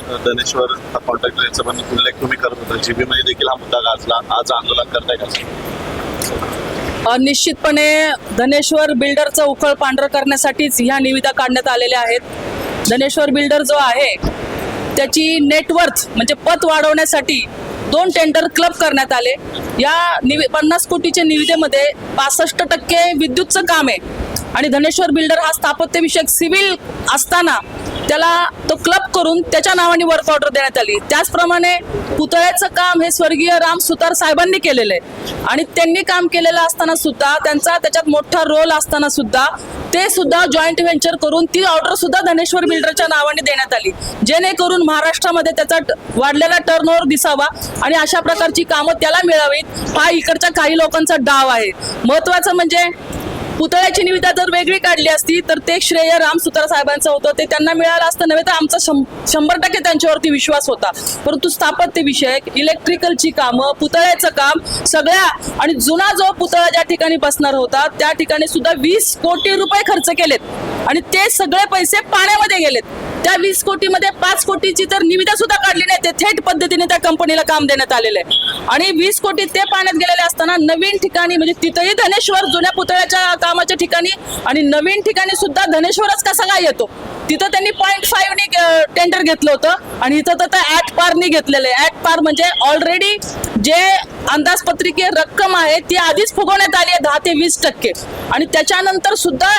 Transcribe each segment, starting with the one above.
धनेश्वर हा कॉन्ट्रॅक्टर याचा पण उल्लेख तुम्ही करत होता, जीबी मध्ये देखील हा मुद्दा गाजला, आज आंदोलन करताय का? निश्चितपणे धनेश्वर बिल्डरचं उखळ पांढरं करण्यासाठीच ह्या निविदा काढण्यात आलेल्या आहेत. धनेश्वर बिल्डर जो आहे त्याची नेटवर्थ म्हणजे पत वाढवण्यासाठी 2 टेंडर क्लब करण्यात आले. या 50 कोटीच्या निविदेमध्ये 65% विद्युतचं काम आहे आणि धनेश्वर बिल्डर हा स्थापत्यविषयक सिव्हिल असताना त्याला तो क्लब करून त्याच्या नावाने वर्क ऑर्डर देण्यात आली. त्याचप्रमाणे पुतळ्याचं काम हे स्वर्गीय राम सुतार साहेबांनी केलेलं आहे आणि त्यांनी काम केलेलं असताना सुद्धा त्यांचा त्याच्यात मोठा रोल असताना सुद्धा ते सुद्धा जॉईंट व्हेंचर करून ती ऑर्डर सुद्धा धनेश्वर बिल्डरच्या नावाने देण्यात आली, जेणेकरून महाराष्ट्रामध्ये त्याचा वाढलेला टर्नओव्हर दिसावा आणि अशा प्रकारची कामं त्याला मिळावीत. हा इकडच्या काही लोकांचा डाव आहे. महत्वाचं म्हणजे पुतळ्याची निविदा जर वेगळी काढली असती तर ते श्रेय राम सुतार साहेबांचं होतं, ते त्यांना मिळालं असतं नव्हे तर आमचा 100% त्यांच्यावरती विश्वास होता. परंतु स्थापत्य विषयक इलेक्ट्रिकलची कामं, पुतळ्याचं काम सगळ्या आणि जुना जो पुतळा ज्या ठिकाणी बसणार होता त्या ठिकाणी सुद्धा 20 कोटी रुपये खर्च केलेत आणि ते सगळे पैसे पाण्यामध्ये गेलेत. त्या 20 कोटीमध्ये 5 कोटीची तर निविदा सुद्धा काढली नाही, ते थेट पद्धतीने त्या कंपनीला काम देण्यात आलेलं आहे आणि 20 कोटी ते पाण्यात गेलेले असताना नवीन ठिकाणी म्हणजे तिथंही धनेश्वर जुन्या पुतळ्याच्या कामाच्या ठिकाणी आणि नवीन ठिकाणी सुद्धा धनेश्वरच कसा काय येतो. तिथं त्यांनी 0.5 ने टेंडर घेतलं होतं आणि इथं तर ॲट पारनी घेतलेलं आहे. ॲट पार म्हणजे ऑलरेडी जे अंदाजपत्रिके रक्कम आहे ती आधीच फुगवण्यात आली आहे 10 ते 20% आणि त्याच्यानंतर सुद्धा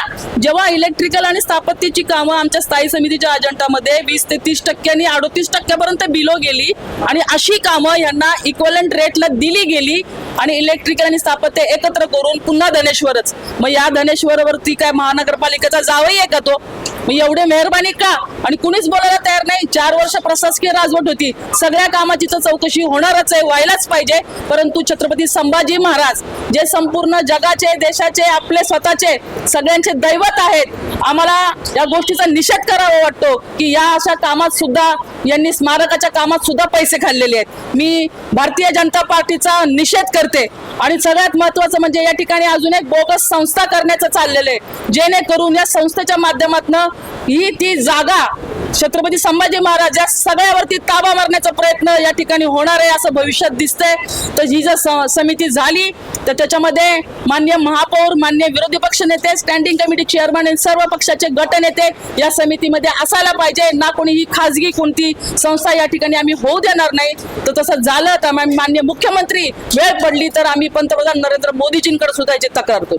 जेव्हा इलेक्ट्रिकल आणि स्थापत्याची कामं आमच्या स्थायी समितीच्या अजेंडामध्ये 20 ते 30% आणि 38% बिलो गेली आणि अशी कामं यांना इक्वलंट रेटला दिली गेली आणि इलेक्ट्रिकल आणि स्थापत्य एकत्र करून पुन्हा धनेश्वरच. मग या धनेश्वरवरती काय महानगरपालिकेचा जावई आहे का तो? मग एवढे मेहरबानी का? आणि कुणीच बोलायला तयार नाही. 4 वर्ष प्रशासकीय राजवट होती, सगळ्या कामाची तर चौकशी होणारच आहे, व्हायलाच पाहिजे. परंतु छत्रपती संभाजी महाराज जे संपूर्ण जगाचे, देशाचे, आपले स्वतःचे सगळ्यांचे दैवत आहेत, आम्हाला या गोष्टीचा निषेध करावा वाटतो की या अशा कामात सुद्धा यांनी स्मारकाच्या कामात सुद्धा पैसे खाल्लेले आहेत. मी भारतीय जनता पार्टीचा निषेध करते आणि सगळ्यात महत्वाचं म्हणजे या ठिकाणी अजून एक बोगस संस्था करण्याचं चाललेलं आहे, जेणेकरून या संस्थेच्या माध्यमातून ही ती जागा छत्रपती संभाजी महाराज या सगळ्यावरती ताबा मारण्याचा प्रयत्न या ठिकाणी होणार आहे असं भविष्यात दिसतंय. तर ही जर समिती झाली तर त्याच्यामध्ये मान्य महापौर, मान्य विरोधी पक्ष नेते, स्टँडिंग कमिटी चेअरमन आणि सर्व पक्षाचे गटनेते या समितीमध्ये असायला पाहिजे. ना कोणीही खाजगी कोणती संस्था या ठिकाणी आम्ही होऊ देणार नाही. तर तसं झालं तर मान्य मुख्यमंत्री वेळ पडली तर आम्ही पंतप्रधान नरेंद्र मोदीजींकडे सुद्धा याची तक्रार करू.